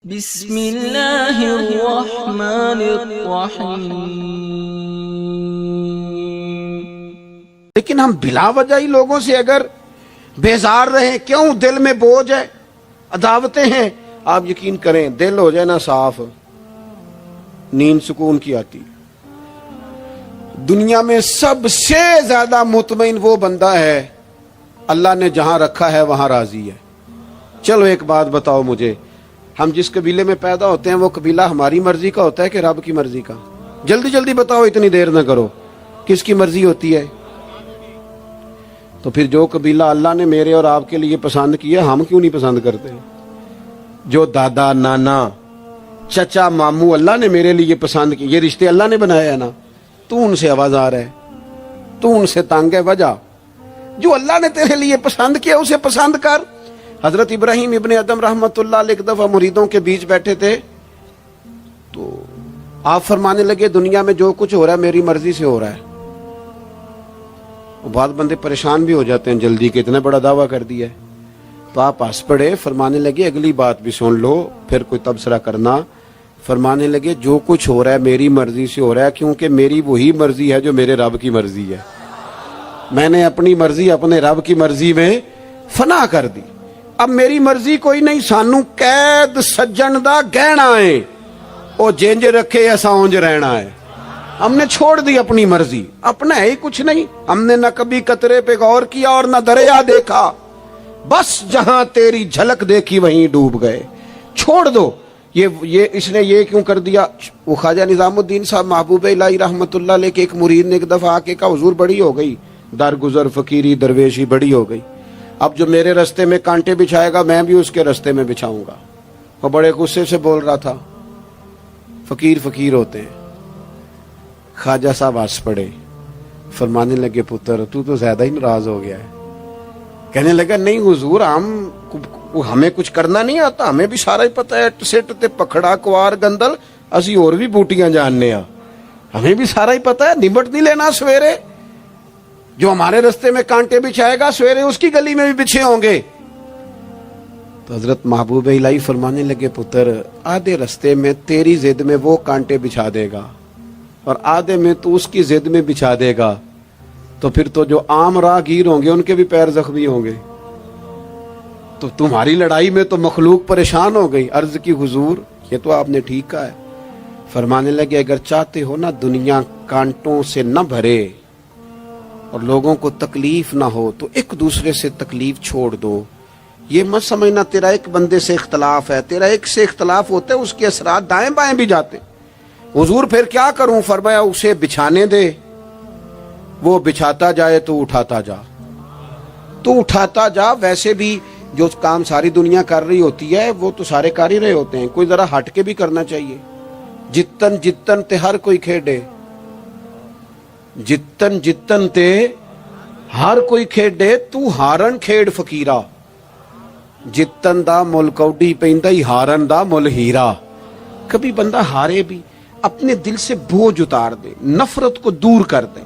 بسم اللہ الرحمن الرحیم۔ لیکن ہم بلا وجہ ہی لوگوں سے اگر بیزار رہیں، کیوں دل میں بوجھ ہے، عداوتیں ہیں، آپ یقین کریں دل ہو جائے نا صاف، نیند سکون کی آتی۔ دنیا میں سب سے زیادہ مطمئن وہ بندہ ہے اللہ نے جہاں رکھا ہے وہاں راضی ہے۔ چلو ایک بات بتاؤ مجھے، ہم جس قبیلے میں پیدا ہوتے ہیں وہ قبیلہ ہماری مرضی کا ہوتا ہے کہ رب کی مرضی کا؟ جلدی جلدی بتاؤ، اتنی دیر نہ کرو، کس کی مرضی ہوتی ہے؟ تو پھر جو قبیلہ اللہ نے میرے اور آپ کے لیے پسند کیا ہم کیوں نہیں پسند کرتے؟ جو دادا نانا چچا ماموں اللہ نے میرے لیے پسند کی، یہ رشتے اللہ نے بنایا ہے نا، تو ان سے آوازار ہے، تو ان سے تنگ ہے۔ وجہ جو اللہ نے تیرے لیے پسند کیا اسے پسند کر۔ حضرت ابراہیم ابن ادم رحمت اللہ علیہ ایک دفعہ مریدوں کے بیچ بیٹھے تھے تو آپ فرمانے لگے دنیا میں جو کچھ ہو رہا ہے میری مرضی سے ہو رہا ہے۔ بعض بندے پریشان بھی ہو جاتے ہیں جلدی کہ اتنا بڑا دعویٰ کر دیا ہے، تو آپ ہنس پڑے، فرمانے لگے اگلی بات بھی سن لو پھر کوئی تبصرہ کرنا۔ فرمانے لگے جو کچھ ہو رہا ہے میری مرضی سے ہو رہا ہے، کیونکہ میری وہی مرضی ہے جو میرے رب کی مرضی ہے۔ میں نے اپنی مرضی اپنے رب کی مرضی میں فنا کر دی۔ اب میری مرضی کوئی نہیں، سانو قید سجن دا گہنا ہے، او جینج رکھے ایسا اونج رہنا ہے۔ ہم نے چھوڑ دی اپنی مرضی، اپنا ہے ہی کچھ نہیں۔ ہم نے نہ کبھی قطرے پہ غور کیا اور نہ دریا دیکھا، بس جہاں تیری جھلک دیکھی وہیں ڈوب گئے۔ چھوڑ دو یہ اس نے یہ کیوں کر دیا؟ وہ خواجہ نظام الدین صاحب محبوب الہی رحمت اللہ علیہ کے ایک مرید نے ایک دفعہ آ کے کہا حضور بڑی ہو گئی درگزر فقیری درویشی بڑی ہو گئی، اب جو میرے رستے میں کانٹے بچھائے گا میں بھی اس کے رستے میں بچھاؤں گا۔ وہ بڑے غصے سے بول رہا تھا، فقیر فقیر ہوتے ہیں۔ خواجہ صاحب ہنس پڑے، فرمانے لگے پتر تو زیادہ ہی ناراض ہو گیا ہے۔ کہنے لگا نہیں حضور، ہمیں کچھ کرنا نہیں آتا، ہمیں بھی سارا ہی پتہ ہے، سٹ تے پکھڑا کوار گندل اسی اور بھی بوٹیاں جاننے ہاں، ہمیں بھی سارا ہی پتہ ہے، نمٹ نہیں لینا سویرے۔ جو ہمارے رستے میں کانٹے بچھائے گا سویرے اس کی گلی میں بھی بچھے ہوں گے۔ تو حضرت محبوب الہی فرمانے لگے پتر آدھے رستے میں تیری ضد میں وہ کانٹے بچھا دے گا اور آدھے میں تو اس کی ضد میں بچھا دے گا، تو پھر تو جو عام راہگیر ہوں گے ان کے بھی پیر زخمی ہوں گے۔ تو تمہاری لڑائی میں تو مخلوق پریشان ہو گئی۔ عرض کی حضور یہ تو آپ نے ٹھیک کہا ہے۔ فرمانے لگے اگر چاہتے ہو نا دنیا کانٹوں سے نہ بھرے اور لوگوں کو تکلیف نہ ہو تو ایک دوسرے سے تکلیف چھوڑ دو۔ یہ مت سمجھنا تیرا ایک بندے سے اختلاف ہے، تیرا ایک سے اختلاف ہوتا ہے اس کے اثرات دائیں بائیں بھی جاتے۔ حضور پھر کیا کروں؟ فرمایا اسے بچھانے دے، وہ بچھاتا جائے تو اٹھاتا جا، تو اٹھاتا جا۔ ویسے بھی جو کام ساری دنیا کر رہی ہوتی ہے وہ تو سارے کر ہی رہے ہوتے ہیں، کوئی ذرا ہٹ کے بھی کرنا چاہیے۔ جتن جتن تے ہر کوئی کھیڈے، جتن جتن تے ہر کوئی کھیڈے، تو ہارن کھیڈ فقیرا، جتن دا مل کوڈی پیندا ہی ہارن دا مل ہیرا۔ کبھی بندہ ہارے بھی اپنے دل سے بوجھ اتار دے، نفرت کو دور کر دے۔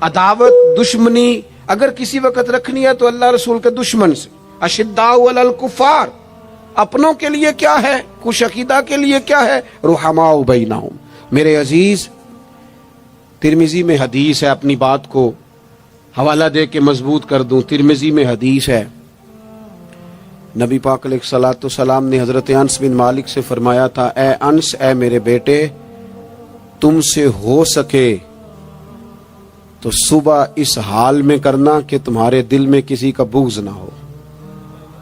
عداوت دشمنی اگر کسی وقت رکھنی ہے تو اللہ رسول کے دشمن سے۔ اشداء علی الکفار، اپنوں کے لیے کیا ہے، خوش عقیدہ کے لیے کیا ہے، رحماء بینہم۔ میرے عزیز ترمذی میں حدیث ہے، اپنی بات کو حوالہ دے کے مضبوط کر دوں۔ ترمذی میں حدیث ہے، نبی پاک علیہ الصلوۃ والسلام نے حضرت انس بن مالک سے فرمایا تھا، اے انس، اے میرے بیٹے، تم سے ہو سکے تو صبح اس حال میں کرنا کہ تمہارے دل میں کسی کا بغض نہ ہو۔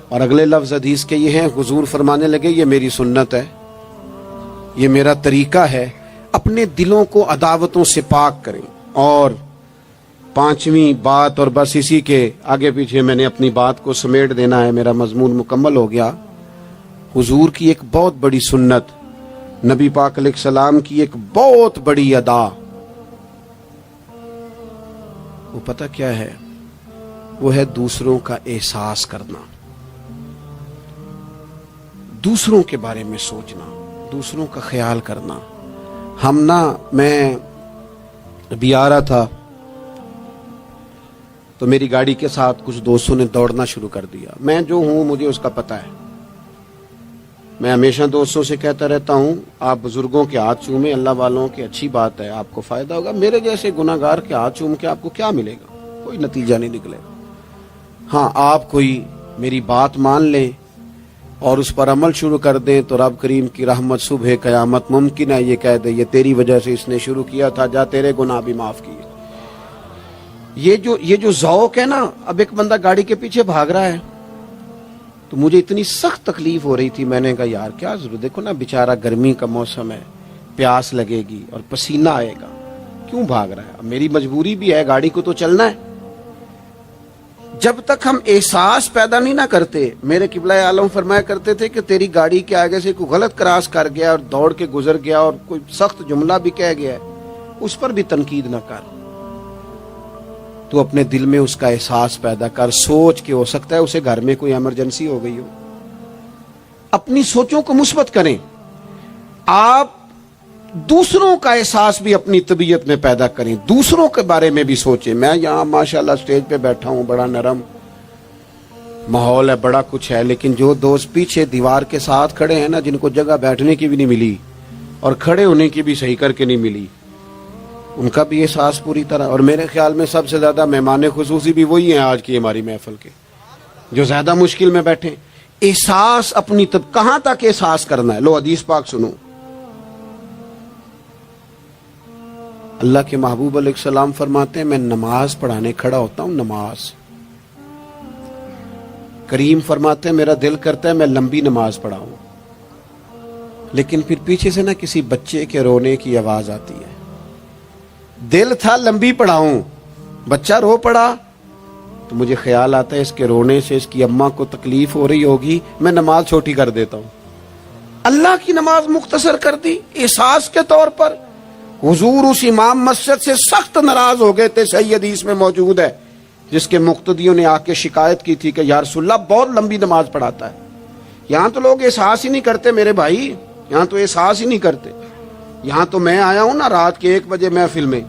اور اگلے لفظ حدیث کے یہ ہیں، حضور فرمانے لگے یہ میری سنت ہے، یہ میرا طریقہ ہے، اپنے دلوں کو عداوتوں سے پاک کریں۔ اور پانچویں بات، اور بس اسی کے آگے پیچھے میں نے اپنی بات کو سمیٹ دینا ہے، میرا مضمون مکمل ہو گیا۔ حضور کی ایک بہت بڑی سنت، نبی پاک علیہ السلام کی ایک بہت بڑی ادا، وہ پتہ کیا ہے؟ وہ ہے دوسروں کا احساس کرنا، دوسروں کے بارے میں سوچنا، دوسروں کا خیال کرنا۔ میں ابھی آ رہا تھا تو میری گاڑی کے ساتھ کچھ دوستوں نے دوڑنا شروع کر دیا۔ میں جو ہوں مجھے اس کا پتہ ہے، میں ہمیشہ دوستوں سے کہتا رہتا ہوں آپ بزرگوں کے ہاتھ چومیں، اللہ والوں کی اچھی بات ہے، آپ کو فائدہ ہوگا. میرے جیسے گناہ گار کے ہاتھ چوم کے آپ کو کیا ملے گا؟ کوئی نتیجہ نہیں نکلے گا. ہاں آپ کوئی میری بات مان لیں اور اس پر عمل شروع کر دیں تو رب کریم کی رحمت صبح قیامت ممکن ہے یہ کہہ دے یہ تیری وجہ سے اس نے شروع کیا تھا، جا تیرے گناہ بھی معاف کیے. یہ جو ذوق ہے نا، اب ایک بندہ گاڑی کے پیچھے بھاگ رہا ہے تو مجھے اتنی سخت تکلیف ہو رہی تھی، میں نے کہا یار کیا ضرورت، دیکھو نا بیچارہ گرمی کا موسم ہے، پیاس لگے گی اور پسینہ آئے گا، کیوں بھاگ رہا ہے؟ اب میری مجبوری بھی ہے، گاڑی کو تو چلنا ہے. جب تک ہم احساس پیدا نہیں نہ کرتے، میرے قبلہ عالم فرمایا کرتے تھے کہ تیری گاڑی کے آگے سے کوئی غلط کراس کر گیا اور دوڑ کے گزر گیا اور کوئی سخت جملہ بھی کہہ گیا ہے، اس پر بھی تنقید نہ کر، تو اپنے دل میں اس کا احساس پیدا کر. سوچ کے ہو سکتا ہے اسے گھر میں کوئی ایمرجنسی ہو گئی ہو. اپنی سوچوں کو مثبت کریں. آپ دوسروں کا احساس بھی اپنی طبیعت میں پیدا کریں، دوسروں کے بارے میں بھی سوچیں. میں یہاں ماشاءاللہ سٹیج پہ بیٹھا ہوں، بڑا نرم ماحول ہے، بڑا کچھ ہے، لیکن جو دوست پیچھے دیوار کے ساتھ کھڑے ہیں نا، جن کو جگہ بیٹھنے کی بھی نہیں ملی اور کھڑے ہونے کی بھی صحیح کر کے نہیں ملی، ان کا بھی احساس پوری طرح. اور میرے خیال میں سب سے زیادہ مہمان خصوصی بھی وہی ہیں آج کی ہماری محفل کے، جو زیادہ مشکل میں بیٹھے. احساس اپنی کہاں تک احساس کرنا ہے؟ لو حدیث پاک سنو. اللہ کے محبوب علیہ السلام فرماتے ہیں میں نماز پڑھانے کھڑا ہوتا ہوں، نماز. کریم فرماتے ہیں میرا دل کرتا ہے میں لمبی نماز پڑھاؤں، لیکن پھر پیچھے سے نہ کسی بچے کے رونے کی آواز آتی ہے. دل تھا لمبی پڑھاؤں، بچہ رو پڑا تو مجھے خیال آتا ہے اس کے رونے سے اس کی اماں کو تکلیف ہو رہی ہوگی، میں نماز چھوٹی کر دیتا ہوں. اللہ کی نماز مختصر کر دی احساس کے طور پر. حضور اس امام مسجد سے سخت ناراض ہو گئے تھے، صحیح حدیث میں موجود ہے، جس کے مقتدیوں نے آ کے شکایت کی تھی کہ یا رسول اللہ بہت لمبی نماز پڑھاتا ہے. یہاں تو لوگ احساس ہی نہیں کرتے میرے بھائی، یہاں تو احساس ہی نہیں کرتے. یہاں تو میں آیا ہوں نا رات کے 1 بجے محفل میں،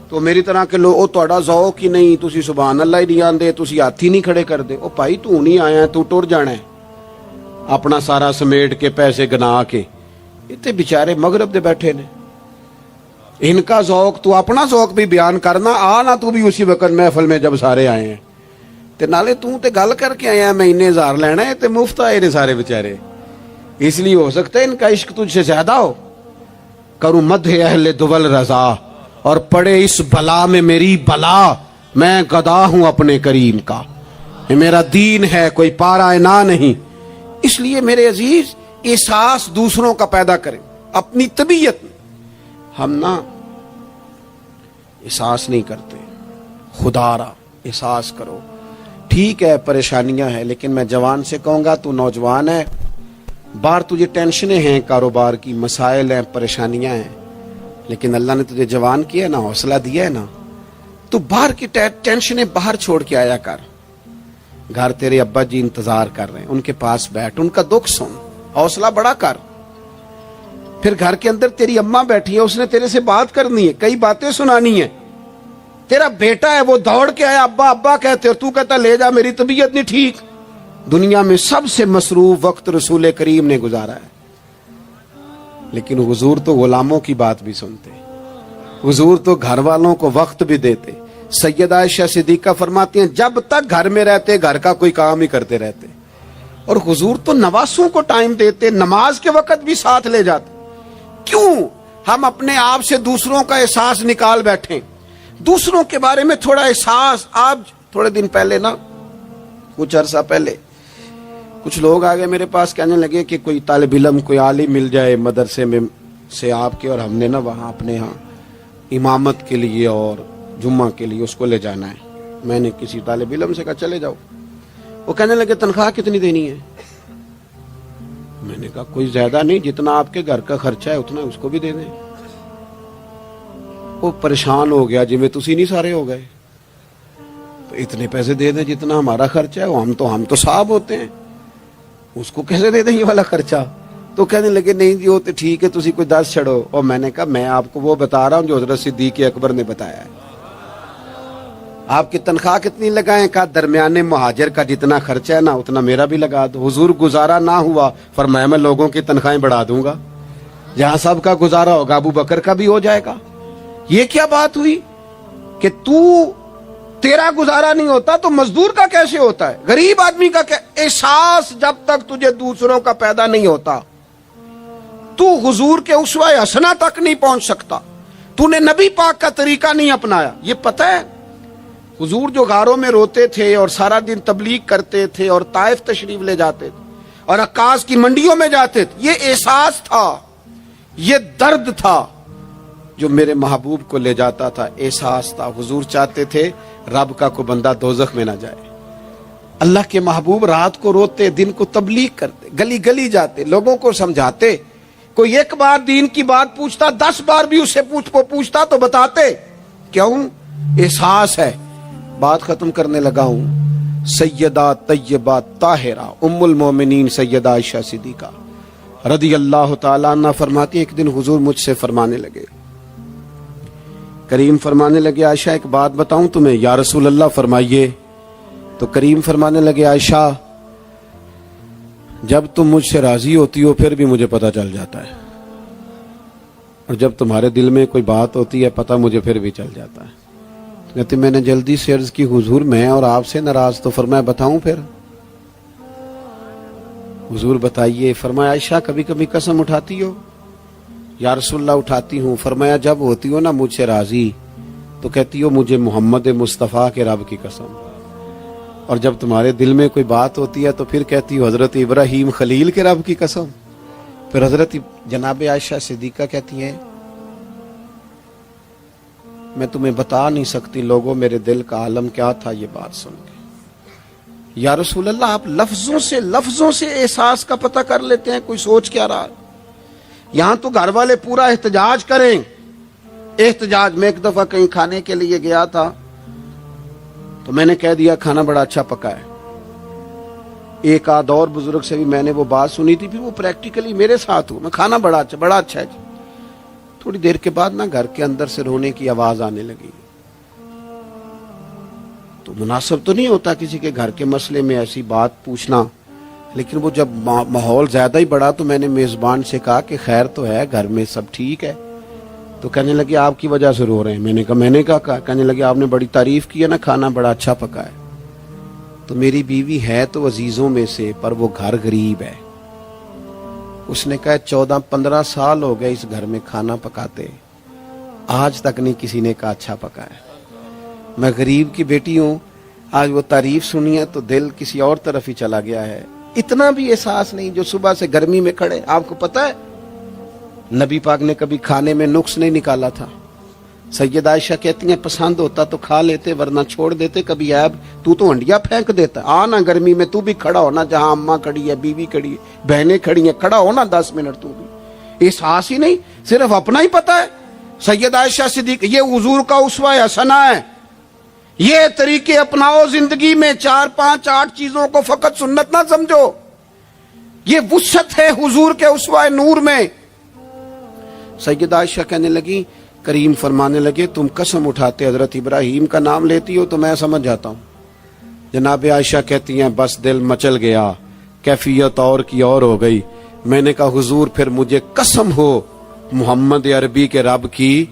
تو میری طرح کے لوگ او تہاڈا ذوق ہی نہیں، تسی سبحان اللہ ہی نہیں آندے، تسی ہاتھ ہی نہیں کھڑے کر دے. او بھائی تو نہیں آیا ہے، تو ٹر جانا ہے اپنا سارا سمیٹ کے پیسے گنا کے. اتنے بیچارے مغرب دے بیٹھے نے، ان کا ذوق تو اپنا ذوق بھی بیان کرنا، آنا تو بھی اسی وقت محفل میں جب سارے آئے ہیں تے نالے تو تے گل کر کے آیا میں انہیں ہزار لینا ہے تے مفت آئے نے سارے بیچارے. اس لیے ہو سکتا ہے ان کا عشق تجھ سے زیادہ ہو. کروں مدح اہل دول رضا اور پڑے اس بلا میں میری بلا، میں گدا ہوں اپنے کریم کا، یہ میرا دین ہے کوئی پارا انا نہیں. اس لیے میرے عزیز احساس دوسروں کا پیدا کریں اپنی طبیعت میں. ہم نا احساس نہیں کرتے، خدا را احساس کرو. ٹھیک ہے پریشانیاں ہیں، لیکن میں جوان سے کہوں گا تو نوجوان ہے، باہر تجھے ٹینشنیں ہیں، کاروبار کی مسائل ہیں، پریشانیاں ہیں، لیکن اللہ نے تجھے جوان کیا ہے نا، حوصلہ دیا ہے نا، تو باہر کی ٹینشنیں باہر چھوڑ کے آیا کر. گھر تیرے ابا جی انتظار کر رہے ہیں، ان کے پاس بیٹھ، ان کا دکھ سن، حوصلہ بڑا کر. پھر گھر کے اندر تیری اماں بیٹھی ہے، اس نے تیرے سے بات کرنی ہے، کئی باتیں سنانی ہے. تیرا بیٹا ہے وہ دوڑ کے آیا ابا ابا کہتے، اور تو کہتا لے جا میری طبیعت نہیں ٹھیک. دنیا میں سب سے مصروف وقت رسول کریم نے گزارا ہے، لیکن حضور تو غلاموں کی بات بھی سنتے، حضور تو گھر والوں کو وقت بھی دیتے. سیدہ عائشہ صدیقہ فرماتی ہیں جب تک گھر میں رہتے گھر کا کوئی کام ہی کرتے رہتے. اور حضور تو نواسوں کو ٹائم دیتے، نماز کے وقت بھی ساتھ لے جاتے. کیوں ہم اپنے آپ سے دوسروں کا احساس نکال بیٹھیں، دوسروں کے بارے میں تھوڑا احساس. آپ تھوڑے دن پہلے نا، کچھ عرصہ پہلے کچھ لوگ آگے میرے پاس کہنے لگے کہ کوئی طالب علم کوئی عالم مل جائے مدرسے میں سے آپ کے، اور ہم نے نا وہاں اپنے ہاں امامت کے لیے اور جمعہ کے لیے اس کو لے جانا ہے. میں نے کسی طالب علم سے کہا چلے جاؤ. وہ کہنے لگے تنخواہ کتنی دینی ہے؟ میں نے کہا کوئی زیادہ نہیں، جتنا آپ کے گھر کا خرچہ ہے اتنا اس کو بھی دے دیں. وہ پریشان ہو گیا، جی میں تسی نہیں سارے ہو گئے تو اتنے پیسے دے دیں جتنا ہمارا خرچہ ہے. ہم تو صاحب ہوتے ہیں، اس کو کیسے دے دیں یہ والا خرچہ؟ تو کہنے لگے نہیں جی وہ تو ٹھیک ہے، تسی کوئی 10 چھڑو. اور میں نے کہا میں آپ کو وہ بتا رہا ہوں جو حضرت صدیق اکبر نے بتایا ہے. آپ کی تنخواہ کتنی لگائیں؟ کہا درمیانے مہاجر کا جتنا خرچہ ہے نا اتنا میرا بھی لگا دو۔ حضور گزارا نہ ہوا، فرمایا میں لوگوں کی تنخواہیں بڑھا دوں گا، جہاں سب کا گزارا ہوگا ابو بکر کا بھی ہو جائے گا۔ یہ کیا بات ہوئی کہ تیرا گزارا نہیں ہوتا تو مزدور کا کیسے ہوتا ہے، غریب آدمی کا کیا؟ احساس جب تک تجھے دوسروں کا پیدا نہیں ہوتا تو حضور کے اسوہ حسنہ تک نہیں پہنچ سکتا، تو نے نبی پاک کا طریقہ نہیں اپنایا۔ یہ پتہ ہے حضور جو غاروں میں روتے تھے اور سارا دن تبلیغ کرتے تھے اور طائف تشریف لے جاتے تھے اور عکاظ کی منڈیوں میں جاتے تھے، یہ احساس تھا، یہ درد تھا جو میرے محبوب کو لے جاتا تھا، احساس تھا۔ حضور چاہتے تھے رب کا کوئی بندہ دوزخ میں نہ جائے۔ اللہ کے محبوب رات کو روتے، دن کو تبلیغ کرتے، گلی گلی جاتے، لوگوں کو سمجھاتے۔ کوئی ایک بار دین کی بات پوچھتا، 10 بار بھی اس سے پوچھتا تو بتاتے۔ کیوں؟ احساس ہے۔ بات ختم کرنے لگا ہوں۔ سیدہ طیبہ طاہرہ ام المومنین سیدہ عائشہ صدیقہ رضی اللہ تعالیٰ عنہ فرماتی، ایک دن حضور مجھ سے فرمانے لگے، کریم فرمانے لگے عائشہ ایک بات بتاؤں تمہیں؟ یا رسول اللہ فرمائیے۔ تو کریم فرمانے لگے عائشہ جب تم مجھ سے راضی ہوتی ہو پھر بھی مجھے پتہ چل جاتا ہے، اور جب تمہارے دل میں کوئی بات ہوتی ہے پتہ مجھے پھر بھی چل جاتا ہے۔ کہتے میں نے جلدی سے عرض کی حضور میں اور آپ سے ناراض، تو فرمایا بتاؤں پھر؟ حضور بتائیے۔ فرمایا عائشہ کبھی کبھی قسم اٹھاتی ہو؟ یا رسول اللہ اٹھاتی ہوں۔ فرمایا جب ہوتی ہو نا مجھ سے راضی تو کہتی ہو مجھے محمد مصطفیٰ کے رب کی قسم، اور جب تمہارے دل میں کوئی بات ہوتی ہے تو پھر کہتی ہو حضرت ابراہیم خلیل کے رب کی قسم۔ پھر حضرت جناب عائشہ صدیقہ کہتی ہیں میں تمہیں بتا نہیں سکتی لوگوں میرے دل کا عالم کیا تھا یہ بات سن کے۔ یا رسول اللہ آپ لفظوں سے احساس کا پتہ کر لیتے ہیں، کوئی سوچ کیا رہا؟ یہاں تو گھر والے پورا احتجاج کریں۔ احتجاج میں ایک دفعہ کہیں کھانے کے لیے گیا تھا تو میں نے کہہ دیا کھانا بڑا اچھا پکا ہے۔ ایک آدھ اور بزرگ سے بھی میں نے وہ بات سنی تھی، پھر وہ پریکٹیکلی میرے ساتھ ہوں، میں کھانا بڑا اچھا ہے جی۔ تھوڑی دیر کے بعد نا گھر کے اندر سے رونے کی آواز آنے لگی۔ تو مناسب تو نہیں ہوتا کسی کے گھر کے مسئلے میں ایسی بات پوچھنا، لیکن وہ جب ماحول زیادہ ہی بڑا تو میں نے میزبان سے کہا کہ خیر تو ہے گھر میں سب ٹھیک ہے؟ تو کہنے لگے آپ کی وجہ سے رو رہے ہیں۔ میں نے کہا کہنے لگے آپ نے بڑی تعریف کی ہے نا، کھانا بڑا اچھا پکا ہے۔ تو میری بیوی ہے تو عزیزوں میں سے، پر وہ گھر غریب ہے۔ اس نے کہا 14-15 سال ہو گئے اس گھر میں کھانا پکاتے، آج تک نہیں کسی نے کہا اچھا پکا ہے۔ میں غریب کی بیٹی ہوں، آج وہ تعریف سنی ہے تو دل کسی اور طرف ہی چلا گیا ہے۔ اتنا بھی احساس نہیں جو صبح سے گرمی میں کھڑے۔ آپ کو پتہ ہے نبی پاک نے کبھی کھانے میں نقص نہیں نکالا تھا۔ سیدہ عائشہ کہتی ہیں پسند ہوتا تو کھا لیتے ورنہ چھوڑ دیتے، کبھی عیب تو ہنڈیا پھینک دیتا۔ آنا گرمی میں تو بھی کھڑا ہونا، جہاں اماں کھڑی ہے، بیوی کھڑی ہے، بہنیں کھڑی ہیں، کھڑا ہونا 10 منٹ تو بھی۔ احساس ہی نہیں، صرف اپنا ہی پتہ ہے۔ سیدہ عائشہ صدیقہ یہ حضور کا اسوہ حسنہ ہے۔ یہ طریقے اپناؤ زندگی میں، 4 5 8 چیزوں کو فقط سنت نہ سمجھو، یہ وسعت ہے حضور کے اسوہ نور میں۔ سیدہ عائشہ کہنے لگی، کریم فرمانے لگے تم قسم اٹھاتے حضرت ابراہیم کا نام لیتی ہو تو میں سمجھ جاتا ہوں۔ جناب عائشہ کہتی ہیں بس دل مچل گیا، کیفیت اور کی اور ہو گئی۔ میں نے کہا حضور پھر مجھے قسم ہو محمد عربی کے رب کی،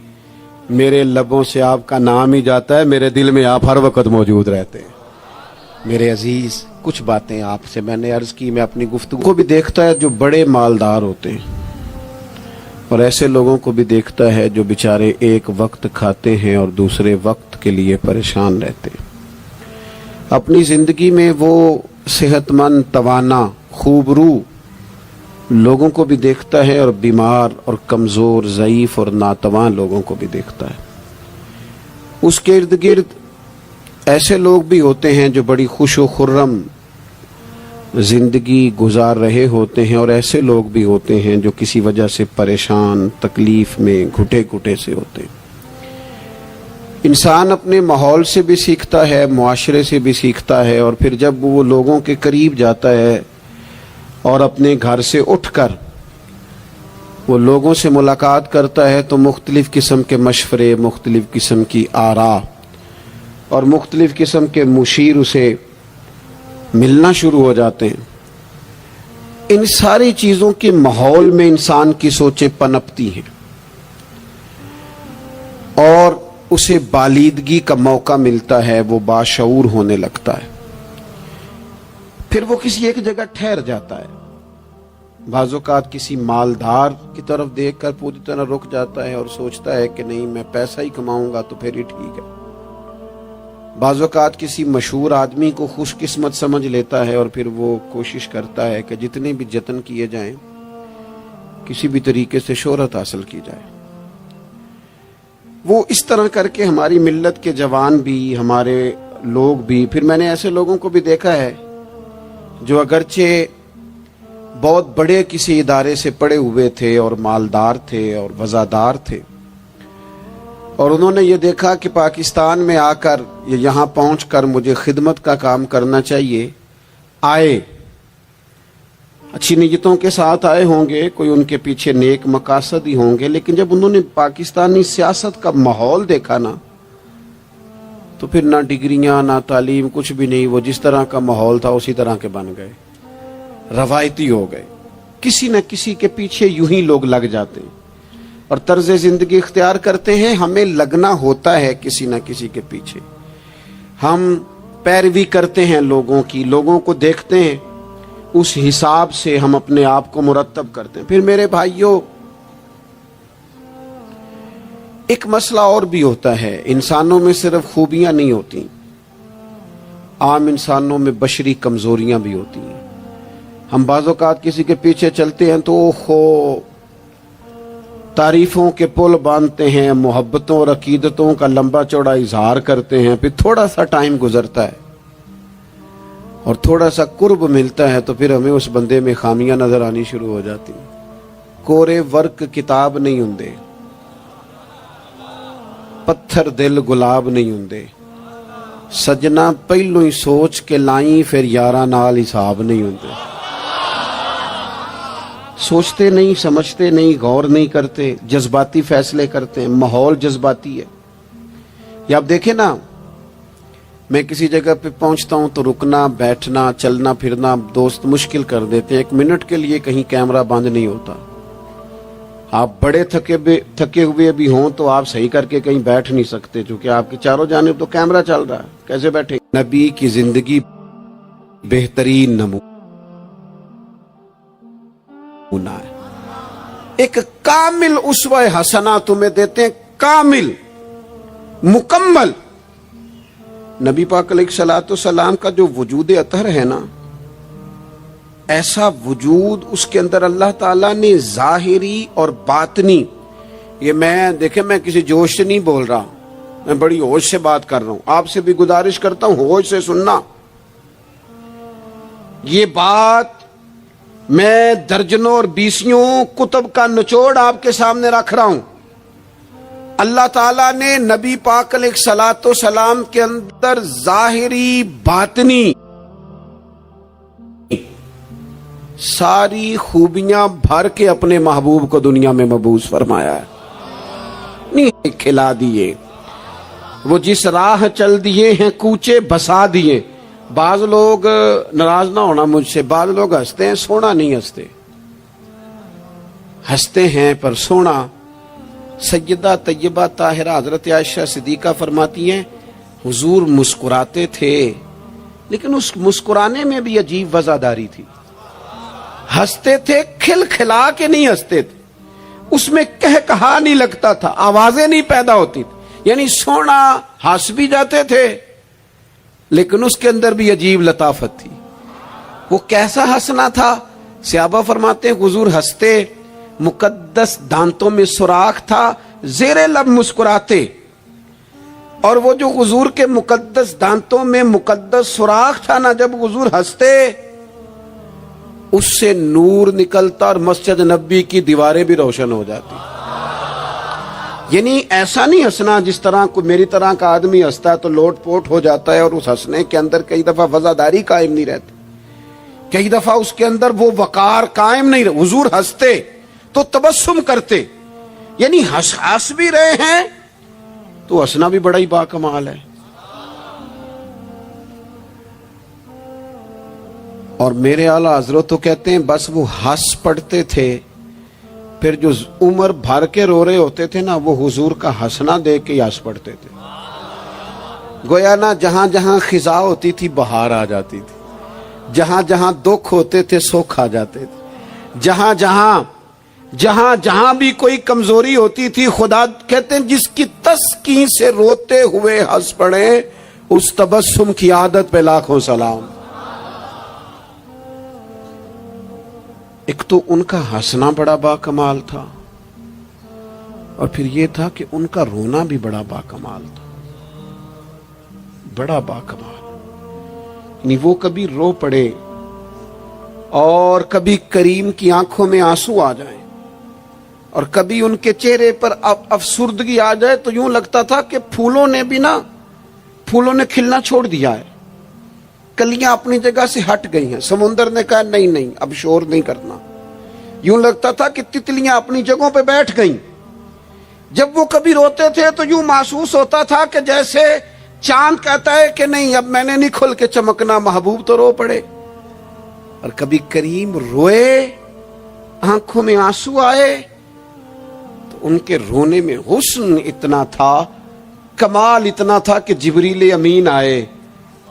میرے لبوں سے آپ کا نام ہی جاتا ہے، میرے دل میں آپ ہر وقت موجود رہتے ہیں۔ میرے عزیز کچھ باتیں آپ سے میں نے عرض کی، میں اپنی گفتگو کو بھی دیکھتا ہے جو بڑے مالدار ہوتے ہیں، اور ایسے لوگوں کو بھی دیکھتا ہے جو بیچارے ایک وقت کھاتے ہیں اور دوسرے وقت کے لیے پریشان رہتے ہیں۔ اپنی زندگی میں وہ صحت مند، توانا، خوبرو لوگوں کو بھی دیکھتا ہے، اور بیمار اور کمزور، ضعیف اور ناتواں لوگوں کو بھی دیکھتا ہے۔ اس کے ارد گرد ایسے لوگ بھی ہوتے ہیں جو بڑی خوش و خرم زندگی گزار رہے ہوتے ہیں، اور ایسے لوگ بھی ہوتے ہیں جو کسی وجہ سے پریشان، تکلیف میں گھٹے گھٹے سے ہوتے ہیں۔ انسان اپنے ماحول سے بھی سیکھتا ہے، معاشرے سے بھی سیکھتا ہے، اور پھر جب وہ لوگوں کے قریب جاتا ہے اور اپنے گھر سے اٹھ کر وہ لوگوں سے ملاقات کرتا ہے تو مختلف قسم کے مشورے، مختلف قسم کی آراء اور مختلف قسم کے مشیر اسے ملنا شروع ہو جاتے ہیں. ان ساری چیزوں کے ماحول میں انسان کی سوچیں پنپتی ہیں اور اسے بالیدگی کا موقع ملتا ہے، وہ باشعور ہونے لگتا ہے. پھر وہ کسی ایک جگہ ٹھہر جاتا ہے. بعض اوقات کسی مالدار کی طرف دیکھ کر پوری طرح رک جاتا ہے اور سوچتا ہے کہ نہیں میں پیسہ ہی کماؤں گا تو پھر ہی ٹھیک ہے. بعض اوقات کسی مشہور آدمی کو خوش قسمت سمجھ لیتا ہے اور پھر وہ کوشش کرتا ہے کہ جتنے بھی جتن کیے جائیں کسی بھی طریقے سے شہرت حاصل کی جائے. وہ اس طرح کر کے ہماری ملت کے جوان بھی، ہمارے لوگ بھی، پھر میں نے ایسے لوگوں کو بھی دیکھا ہے جو اگرچہ بہت بڑے کسی ادارے سے پڑے ہوئے تھے اور مالدار تھے اور وزادار تھے، اور انہوں نے یہ دیکھا کہ پاکستان میں آ کر یہاں پہنچ کر مجھے خدمت کا کام کرنا چاہیے. آئے، اچھی نیتوں کے ساتھ آئے ہوں گے، کوئی ان کے پیچھے نیک مقاصد ہی ہوں گے، لیکن جب انہوں نے پاکستانی سیاست کا ماحول دیکھا نا تو پھر نہ ڈگریاں نہ تعلیم کچھ بھی نہیں، وہ جس طرح کا ماحول تھا اسی طرح کے بن گئے، روایتی ہو گئے. کسی نہ کسی کے پیچھے یوں ہی لوگ لگ جاتے ہیں اور طرز زندگی اختیار کرتے ہیں. ہمیں لگنا ہوتا ہے کسی نہ کسی کے پیچھے، ہم پیروی کرتے ہیں لوگوں کی، لوگوں کو دیکھتے ہیں، اس حساب سے ہم اپنے آپ کو مرتب کرتے ہیں. پھر میرے بھائیوں ایک مسئلہ اور بھی ہوتا ہے. انسانوں میں صرف خوبیاں نہیں ہوتی، عام انسانوں میں بشری کمزوریاں بھی ہوتی ہیں. ہم بعض اوقات کسی کے پیچھے چلتے ہیں تو تعریفوں کے پل باندھتے ہیں، محبتوں اور عقیدتوں کا لمبا چوڑا اظہار کرتے ہیں. پھر تھوڑا سا ٹائم گزرتا ہے اور تھوڑا سا قرب ملتا ہے تو پھر ہمیں اس بندے میں خامیاں نظر آنی شروع ہو جاتی ہیں. کورے ورک کتاب نہیں ہوندے، پتھر دل گلاب نہیں ہوندے، سجنا پہلو ہی سوچ کے لائیں پھر یاراں نال حساب نہیں ہوندے. سوچتے نہیں، سمجھتے نہیں، غور نہیں کرتے، جذباتی فیصلے کرتے ہیں. ماحول جذباتی ہے. یا آپ دیکھیں نا، میں کسی جگہ پہ پہنچتا ہوں تو رکنا، بیٹھنا، چلنا پھرنا دوست مشکل کر دیتے ہیں. 1 منٹ کے لیے کہیں کیمرہ بند نہیں ہوتا. آپ بڑے تھکے ہوئے بھی ہوں تو آپ صحیح کر کے کہیں بیٹھ نہیں سکتے کیونکہ آپ کی چاروں جانب تو کیمرہ چل رہا ہے. کیسے بیٹھے؟ نبی کی زندگی بہترین نمونہ ہے. ایک کامل اسوہ حسنہ تمہیں دیتے ہیں، کامل، مکمل. نبی پاک علیہ الصلوۃ والسلام کا جو وجود اطہر ہے نا، ایسا وجود اس کے اندر اللہ تعالیٰ نے ظاہری اور باطنی، یہ دیکھیں میں کسی جوش سے نہیں بول رہا، میں بڑی ہوش سے بات کر رہا ہوں. آپ سے بھی گزارش کرتا ہوں ہوش سے سننا. یہ بات میں درجنوں اور بیسیوں کتب کا نچوڑ آپ کے سامنے رکھ رہا ہوں. اللہ تعالیٰ نے نبی پاک علیہ الصلوۃ والسلام کے اندر ظاہری باطنی ساری خوبیاں بھر کے اپنے محبوب کو دنیا میں مبعوث فرمایا ہے. نہیں کھلا دیے، وہ جس راہ چل دیے ہیں کوچے بسا دیے. بعض لوگ ناراض نہ ہونا مجھ سے، بعض لوگ ہنستے ہیں، سونا نہیں ہنستے، ہنستے ہیں پر سونا. سیدہ طیبہ طاہرہ حضرت عائشہ صدیقہ فرماتی ہیں حضور مسکراتے تھے لیکن اس مسکرانے میں بھی عجیب وزاداری تھی. ہنستے تھے کھل کھلا کے نہیں ہنستے تھے، اس میں کہا نہیں لگتا تھا، آوازیں نہیں پیدا ہوتی تھی. یعنی سونا ہنس بھی جاتے تھے لیکن اس کے اندر بھی عجیب لطافت تھی. وہ کیسا ہنسنا تھا؟ صحابہ فرماتے ہیں حضور ہنستے، مقدس دانتوں میں سوراخ تھا، زیر لب مسکراتے. اور وہ جو حضور کے مقدس دانتوں میں مقدس سوراخ تھا نا، جب حضور ہنستے اس سے نور نکلتا اور مسجد نبی کی دیواریں بھی روشن ہو جاتی. یعنی ایسا نہیں ہنسنا جس طرح کوئی میری طرح کا آدمی ہنستا ہے تو لوٹ پوٹ ہو جاتا ہے اور اس ہنسنے کے اندر کئی دفعہ وزاداری قائم نہیں رہتی، کئی دفعہ اس کے اندر وہ وقار قائم نہیں رہتا. حضور ہنستے تو تبسم کرتے، یعنی ہنس بھی رہے ہیں تو ہنسنا بھی بڑا ہی باکمال ہے. اور میرے اعلیٰ حضرت تو کہتے ہیں بس وہ ہنس پڑتے تھے، پھر جو عمر بھر کے رو رہے ہوتے تھے نا وہ حضور کا ہنسنا دیکھ کے ہی ہنس پڑتے تھے. گویا نا جہاں جہاں خزاں ہوتی تھی بہار آ جاتی تھی، جہاں جہاں دکھ ہوتے تھے سکھ آ جاتے تھے، جہاں جہاں بھی کوئی کمزوری ہوتی تھی خدا کہتے ہیں جس کی تسکین سے روتے ہوئے ہنس پڑے اس تبسم کی عادت پہ لاکھوں سلام. ایک تو ان کا ہنسنا بڑا با کمال تھا، اور پھر یہ تھا کہ ان کا رونا بھی بڑا با کمال تھا، بڑا با کمال. یعنی وہ کبھی رو پڑے اور کبھی کریم کی آنکھوں میں آنسو آ جائیں اور کبھی ان کے چہرے پر افسردگی آ جائے تو یوں لگتا تھا کہ پھولوں نے کھلنا چھوڑ دیا ہے، کلیاں اپنی جگہ سے ہٹ گئی ہیں. سمندر نے کہا نہیں اب شور نہیں کرنا. یوں لگتا تھا کہ تتلیاں اپنی جگہوں پہ بیٹھ گئیں. جب وہ کبھی روتے تھے تو یوں محسوس ہوتا تھا کہ جیسے چاند کہتا ہے کہ نہیں اب میں نے نہیں کھل کے چمکنا، محبوب تو رو پڑے. اور کبھی کریم روئے، آنکھوں میں آنسو آئے تو ان کے رونے میں حسن اتنا تھا، کمال اتنا تھا کہ جبریل امین آئے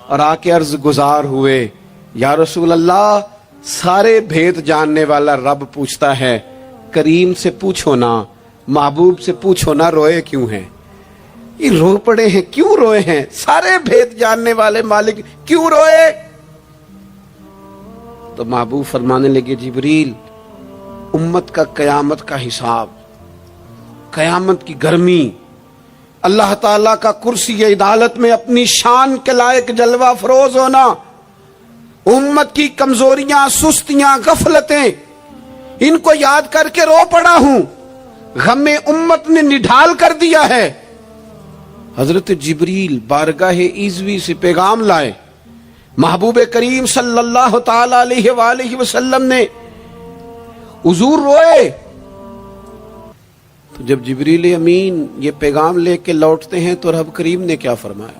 اور آ کے عرض گزار ہوئے، یا رسول اللہ سارے بھید جاننے والا رب پوچھتا ہے کریم سے پوچھو نا، محبوب سے پوچھو نا روئے کیوں ہیں؟ یہ رو پڑے ہیں، کیوں روئے ہیں؟ سارے بھید جاننے والے مالک کیوں روئے؟ تو محبوب فرمانے لگے جبریل امت کا قیامت کا حساب، قیامت کی گرمی، اللہ تعالیٰ کا کرسی عدالت میں اپنی شان کے لائق جلوہ فروز ہونا، امت کی کمزوریاں، سستیاں، غفلتیں، ان کو یاد کر کے رو پڑا ہوں. غم امت نے نڈھال کر دیا ہے. حضرت جبریل بارگاہ ایزوی سے پیغام لائے، محبوب کریم صلی اللہ تعالی علیہ وآلہ وسلم نے حضور روئے. تو جب جبریل امین یہ پیغام لے کے لوٹتے ہیں تو رب کریم نے کیا فرمایا؟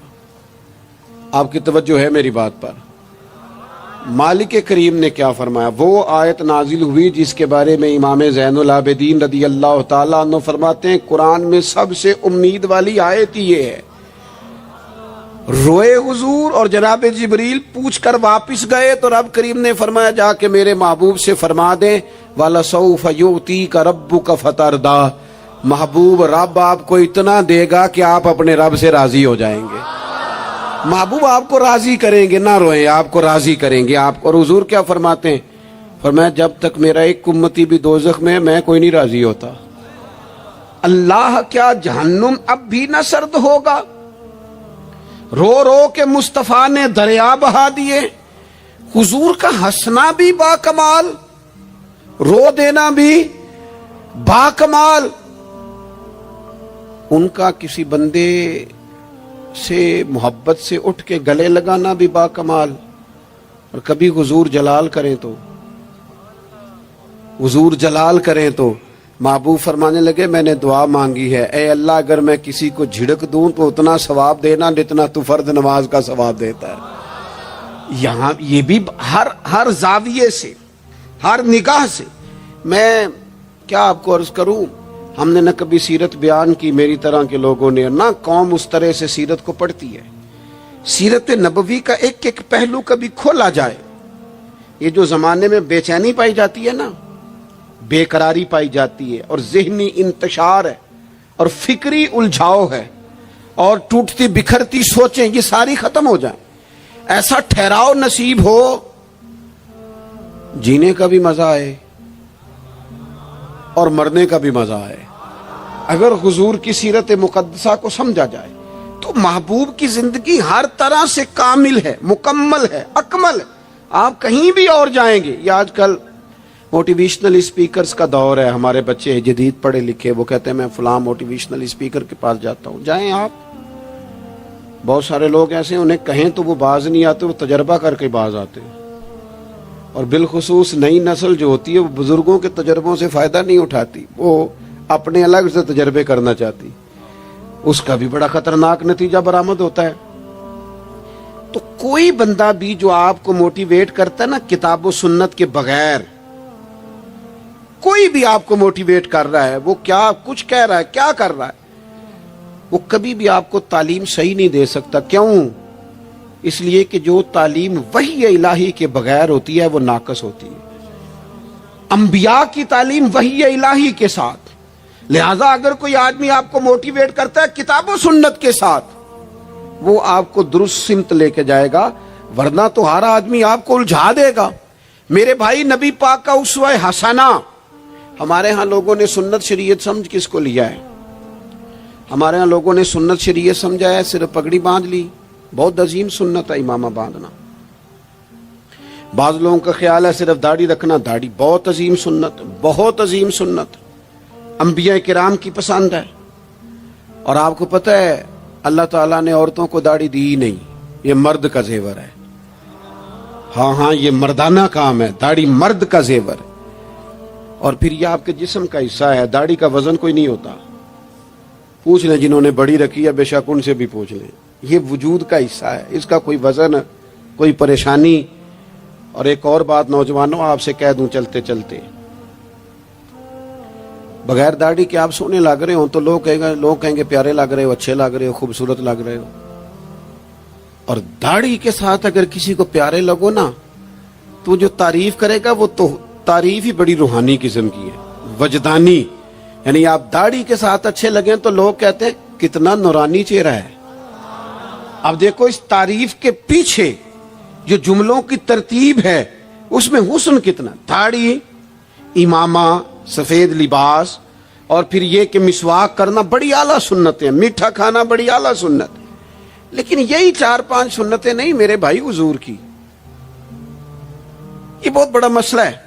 آپ کی توجہ ہے میری بات پر؟ مالک کریم نے کیا فرمایا؟ وہ آیت نازل ہوئی جس کے بارے میں امام زین العابدین رضی اللہ تعالیٰ عنہ فرماتے ہیں قرآن میں سب سے امید والی آیت یہ ہے. روئے حضور اور جناب جبریل پوچھ کر واپس گئے تو رب کریم نے فرمایا جا کے میرے محبوب سے فرما دیں وَلَسَوْفَ يُؤْتِيكَ رَبُّكَ فَتَرْضَىٰ، محبوب رب آپ کو اتنا دے گا کہ آپ اپنے رب سے راضی ہو جائیں گے. محبوب آپ کو راضی کریں گے، نہ روئیں، آپ کو راضی کریں گے آپ کو. اور حضور کیا فرماتے ہیں؟ فرمایا جب تک میرا ایک امتی بھی دوزخ میں میں کوئی نہیں راضی ہوتا. اللہ کیا جہنم اب بھی نہ سرد ہوگا؟ رو رو کے مصطفیٰ نے دریا بہا دیے. حضور کا ہنسنا بھی با کمال، رو دینا بھی با کمال. ان کا کسی بندے سے محبت سے اٹھ کے گلے لگانا بھی با کمال. اور کبھی حضور جلال کریں تو محبوب فرمانے لگے میں نے دعا مانگی ہے، اے اللہ اگر میں کسی کو جھڑک دوں تو اتنا ثواب دینا جتنا تو فرض نماز کا ثواب دیتا ہے. یہاں یہ بھی ہر زاویے سے، ہر نگاہ سے. میں کیا آپ کو عرض کروں، ہم نے نہ کبھی سیرت بیان کی میری طرح کے لوگوں نے، نہ قوم اس طرح سے سیرت کو پڑھتی ہے. سیرت نبوی کا ایک ایک پہلو کبھی کھولا جائے. یہ جو زمانے میں بے چینی پائی جاتی ہے نا، بے قراری پائی جاتی ہے اور ذہنی انتشار ہے اور فکری الجھاؤ ہے اور ٹوٹتی بکھرتی سوچیں، یہ ساری ختم ہو جائیں. ایسا ٹھہراؤ نصیب ہو، جینے کا بھی مزہ آئے اور مرنے کا بھی مزہ آئے. اگر حضور کی سیرت مقدسہ کو سمجھا جائے تو محبوب کی زندگی ہر طرح سے کامل ہے، مکمل ہے، اکمل ہے. آپ کہیں بھی اور جائیں گے. یہ آج کل موٹیویشنل اسپیکرز کا دور ہے. ہمارے بچے جدید پڑھے لکھے، وہ کہتے ہیں میں فلاں موٹیویشنل اسپیکر کے پاس جاتا ہوں. جائیں آپ. بہت سارے لوگ ایسے انہیں کہیں تو وہ باز نہیں آتے، وہ تجربہ کر کے باز آتے ہیں. اور بالخصوص نئی نسل جو ہوتی ہے وہ بزرگوں کے تجربوں سے فائدہ نہیں اٹھاتی، وہ اپنے الگ سے تجربے کرنا چاہتی. اس کا بھی بڑا خطرناک نتیجہ برآمد ہوتا ہے. تو کوئی بندہ بھی جو آپ کو موٹیویٹ کرتا ہے نا کتاب و سنت کے بغیر، کوئی بھی آپ کو موٹیویٹ کر رہا ہے، وہ کیا کچھ کہہ رہا ہے، کیا کر رہا ہے، وہ کبھی بھی آپ کو تعلیم صحیح نہیں دے سکتا۔ کیوں؟ اس لیے کہ جو تعلیم وحی الہی کے بغیر ہوتی ہے وہ ناقص ہوتی ہے۔ انبیاء کی تعلیم وحی الہی کے ساتھ، لہذا اگر کوئی آدمی آپ کو موٹیویٹ کرتا ہے کتاب و سنت کے ساتھ، وہ آپ کو درست سمت لے کے جائے گا، ورنہ تو ہر آدمی آپ کو الجھا دے گا۔ میرے بھائی، نبی پاک کا اسوہ حسنہ، ہمارے ہاں لوگوں نے سنت شریعت سمجھ کس کو لیا ہے؟ ہمارے ہاں لوگوں نے سنت شریعت سمجھا ہے صرف پگڑی باندھ لی، بہت عظیم سنت ہے امامہ باندھنا۔ بعض لوگوں کا خیال ہے صرف داڑھی رکھنا، داڑھی بہت عظیم سنت، بہت عظیم سنت، انبیاء کرام کی پسند ہے۔ اور آپ کو پتہ ہے اللہ تعالیٰ نے عورتوں کو داڑھی دی ہی نہیں، یہ مرد کا زیور ہے۔ ہاں یہ مردانہ کام ہے، داڑھی مرد کا زیور ہے۔ اور پھر یہ آپ کے جسم کا حصہ ہے، داڑھی کا وزن کوئی نہیں ہوتا۔ پوچھ لیں جنہوں نے بڑی رکھی ہے، بے شک ان سے بھی پوچھ لیں، یہ وجود کا حصہ ہے، اس کا کوئی وزن، کوئی پریشانی۔ اور ایک اور بات نوجوانوں آپ سے کہہ دوں چلتے چلتے، بغیر داڑھی کے آپ سونے لگ رہے ہوں تو لوگ کہیں گے پیارے لگ رہے ہو، اچھے لگ رہے ہو، خوبصورت لگ رہے ہو۔ اور داڑھی کے ساتھ اگر کسی کو پیارے لگو نا تو جو تعریف کرے گا وہ تو تعریف ہی بڑی روحانی قسم کی ہے، وجدانی۔ یعنی آپ داڑھی کے ساتھ اچھے لگیں تو لوگ کہتے ہیں کتنا نورانی چہرہ ہے۔ اب دیکھو اس تعریف کے پیچھے جو جملوں کی ترتیب ہے اس میں حسن کتنا، داڑھی، امامہ، سفید لباس، اور پھر یہ کہ مسواک کرنا بڑی اعلیٰ سنتیں، میٹھا کھانا بڑی اعلیٰ سنت۔ لیکن یہی 4-5 سنتیں نہیں میرے بھائی حضور کی، یہ بہت بڑا مسئلہ ہے۔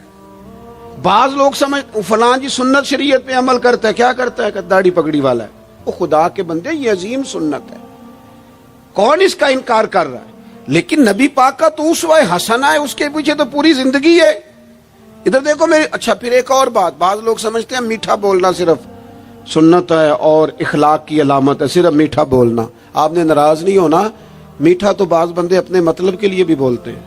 بعض لوگ سمجھ فلاں جی سنت شریعت پہ عمل کرتا ہے، کیا کرتا ہے کہ داڑھی پگڑی والا ہے۔ وہ خدا کے بندے، یہ عظیم سنت ہے، کون اس کا انکار کر رہا ہے؟ لیکن نبی پاک کا تو اسوہ حسنہ ہے، اس کے پیچھے تو پوری زندگی ہے۔ ادھر دیکھو میرے، اچھا پھر ایک اور بات، بعض لوگ سمجھتے ہیں میٹھا بولنا صرف سنت ہے اور اخلاق کی علامت ہے، صرف میٹھا بولنا۔ آپ نے ناراض نہیں ہونا، میٹھا تو بعض بندے اپنے مطلب کے لیے بھی بولتے ہیں،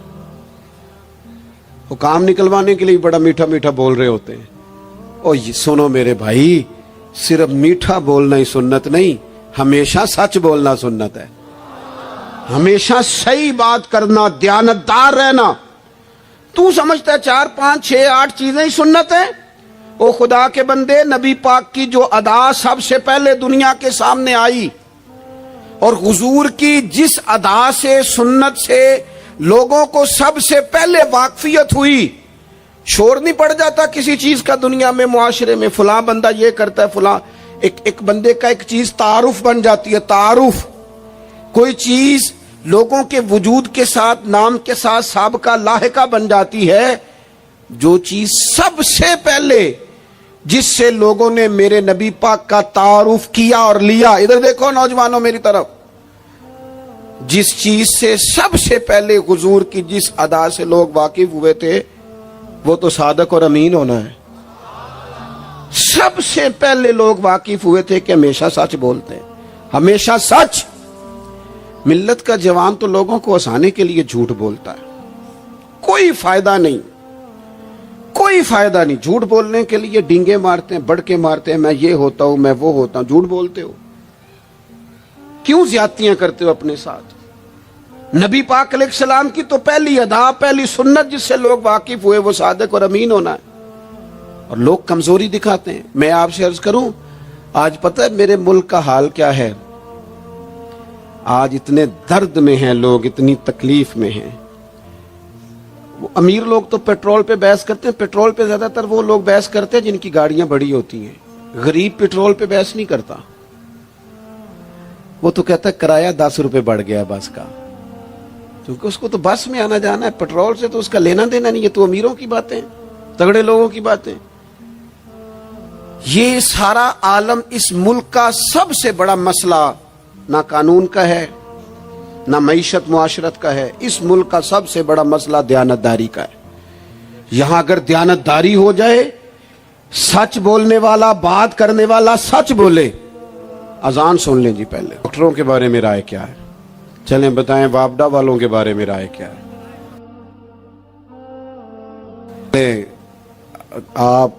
وہ کام نکلوانے کے لیے بڑا میٹھا میٹھا بول رہے ہوتے ہیں۔ اور سنو میرے بھائی، صرف میٹھا بولنا ہی سنت نہیں، ہمیشہ سچ بولنا سنت ہے، ہمیشہ صحیح بات کرنا، دیانتدار رہنا۔ تو سمجھتا ہے 4 5 6 8 چیزیں ہی سنت ہیں؟ او خدا کے بندے، نبی پاک کی جو ادا سب سے پہلے دنیا کے سامنے آئی، اور حضور کی جس ادا سے، سنت سے لوگوں کو سب سے پہلے واقفیت ہوئی، شور نہیں پڑ جاتا کسی چیز کا دنیا میں، معاشرے میں فلاں بندہ یہ کرتا ہے، فلاں ایک بندے کا ایک چیز تعارف بن جاتی ہے۔ تعارف، کوئی چیز لوگوں کے وجود کے ساتھ، نام کے ساتھ سابقہ لاحقہ بن جاتی ہے۔ جو چیز سب سے پہلے جس سے لوگوں نے میرے نبی پاک کا تعارف کیا اور لیا، ادھر دیکھو نوجوانوں میری طرف، جس چیز سے سب سے پہلے حضور کی جس ادا سے لوگ واقف ہوئے تھے وہ تو صادق اور امین ہونا ہے۔ سب سے پہلے لوگ واقف ہوئے تھے کہ ہمیشہ سچ بولتے ہیں، ہمیشہ سچ۔ ملت کا جوان تو لوگوں کو ہنسانے کے لیے جھوٹ بولتا ہے، کوئی فائدہ نہیں، کوئی فائدہ نہیں۔ جھوٹ بولنے کے لیے ڈینگے مارتے ہیں، بڑھ کے مارتے ہیں، میں یہ ہوتا ہوں، میں وہ ہوتا ہوں۔ جھوٹ بولتے ہو، کیوں زیادتیاں کرتے ہو اپنے ساتھ؟ نبی پاک علیہ السلام کی تو پہلی ادا، پہلی سنت جس سے لوگ واقف ہوئے وہ صادق اور امین ہونا ہے، اور لوگ کمزوری دکھاتے ہیں۔ میں آپ سے عرض کروں، آج پتہ ہے میرے ملک کا حال کیا ہے؟ آج اتنے درد میں ہیں لوگ، اتنی تکلیف میں ہیں۔ امیر لوگ تو پیٹرول پہ بحث کرتے ہیں، پیٹرول پہ زیادہ تر وہ لوگ بحث کرتے ہیں جن کی گاڑیاں بڑی ہوتی ہیں۔ غریب پیٹرول پہ بحث نہیں کرتا، وہ تو کہتا ہے کرایہ 10 روپے بڑھ گیا بس کا، کیونکہ اس کو تو بس میں آنا جانا ہے، پیٹرول سے تو اس کا لینا دینا نہیں۔ یہ تو امیروں کی باتیں، تگڑے لوگوں کی باتیں۔ یہ سارا عالم، اس ملک کا سب سے بڑا مسئلہ نہ قانون کا ہے، نہ معیشت معاشرت کا ہے، اس ملک کا سب سے بڑا مسئلہ دیانتداری کا ہے۔ یہاں اگر دیانتداری ہو جائے، سچ بولنے والا، بات کرنے والا سچ بولے۔ اذان سن لیں جی پہلے، ڈاکٹروں کے بارے میں رائے کیا ہے؟ چلیں بتائیں وابڈا والوں کے بارے میں رائے کیا ہے؟ آپ